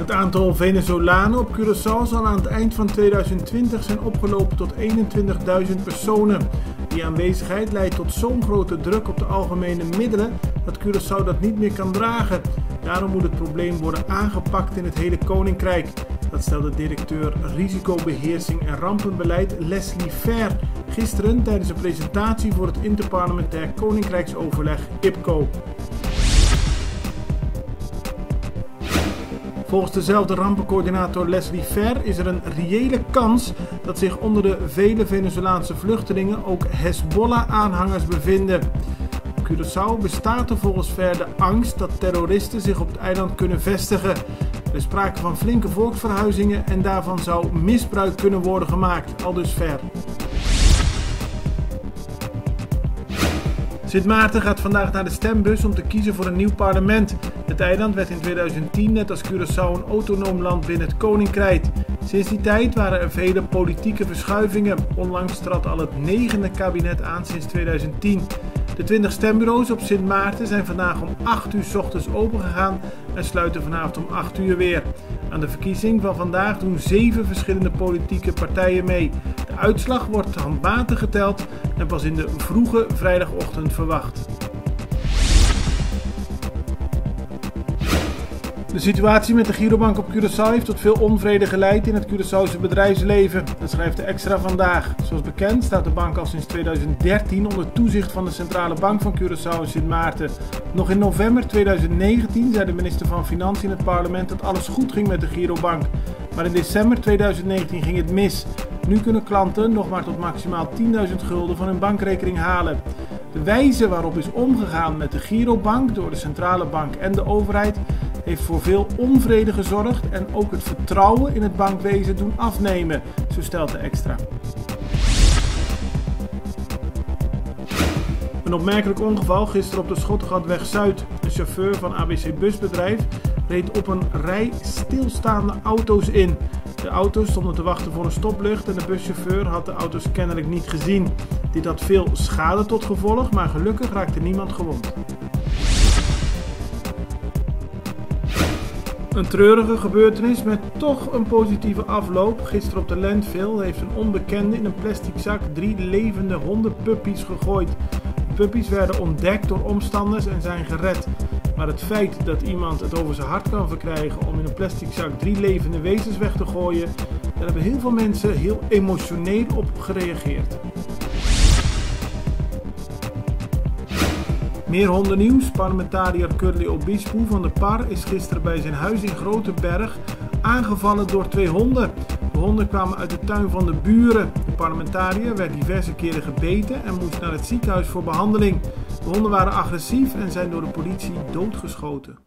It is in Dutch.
Het aantal Venezolanen op Curaçao zal aan het eind van 2020 zijn opgelopen tot 21.000 personen. Die aanwezigheid leidt tot zo'n grote druk op de algemene middelen dat Curaçao dat niet meer kan dragen. Daarom moet het probleem worden aangepakt in het hele Koninkrijk. Dat stelde directeur risicobeheersing en rampenbeleid Leslie Ver gisteren tijdens een presentatie voor het Interparlementair Koninkrijksoverleg IPCO. Volgens dezelfde rampencoördinator Leslie Ver is er een reële kans dat zich onder de vele Venezolaanse vluchtelingen ook Hezbollah-aanhangers bevinden. Op Curaçao bestaat er volgens Ver de angst dat terroristen zich op het eiland kunnen vestigen. Er is sprake van flinke volksverhuizingen en daarvan zou misbruik kunnen worden gemaakt, aldus Ver. Sint Maarten gaat vandaag naar de stembus om te kiezen voor een nieuw parlement. Het eiland werd in 2010 net als Curaçao een autonoom land binnen het Koninkrijk. Sinds die tijd waren er vele politieke verschuivingen. Onlangs trad al het 9e kabinet aan sinds 2010. De 20 stembureaus op Sint Maarten zijn vandaag om 8 uur 's ochtends opengegaan en sluiten vanavond om 8 uur weer. Aan de verkiezing van vandaag doen 7 verschillende politieke partijen mee. De uitslag wordt handmatig geteld en pas in de vroege vrijdagochtend verwacht. De situatie met de Girobank op Curaçao heeft tot veel onvrede geleid in het Curaçaose bedrijfsleven. Dat schrijft de Extra vandaag. Zoals bekend staat de bank al sinds 2013 onder toezicht van de Centrale Bank van Curaçao en Sint Maarten. Nog in november 2019 zei de minister van Financiën in het parlement dat alles goed ging met de Girobank. Maar in december 2019 ging het mis. Nu kunnen klanten nog maar tot maximaal 10.000 gulden van hun bankrekening halen. De wijze waarop is omgegaan met de Girobank door de Centrale Bank en de overheid heeft voor veel onvrede gezorgd en ook het vertrouwen in het bankwezen doen afnemen, zo stelt de Extra. Een opmerkelijk ongeval gisteren op de Schottegatweg Zuid. De chauffeur van ABC Busbedrijf reed op een rij stilstaande auto's in. De auto's stonden te wachten voor een stoplicht en de buschauffeur had de auto's kennelijk niet gezien. Dit had veel schade tot gevolg, maar gelukkig raakte niemand gewond. Een treurige gebeurtenis met toch een positieve afloop. Gisteren op de Landfill heeft een onbekende in een plastic zak 3 levende hondenpuppies gegooid. De puppies werden ontdekt door omstanders en zijn gered. Maar het feit dat iemand het over zijn hart kan verkrijgen om in een plastic zak 3 levende wezens weg te gooien, daar hebben heel veel mensen heel emotioneel op gereageerd. Meer hondennieuws. Parlementariër Curly Obispo van de PAR is gisteren bij zijn huis in Groteberg aangevallen door 2 honden. De honden kwamen uit de tuin van de buren. De parlementariër werd diverse keren gebeten en moest naar het ziekenhuis voor behandeling. De honden waren agressief en zijn door de politie doodgeschoten.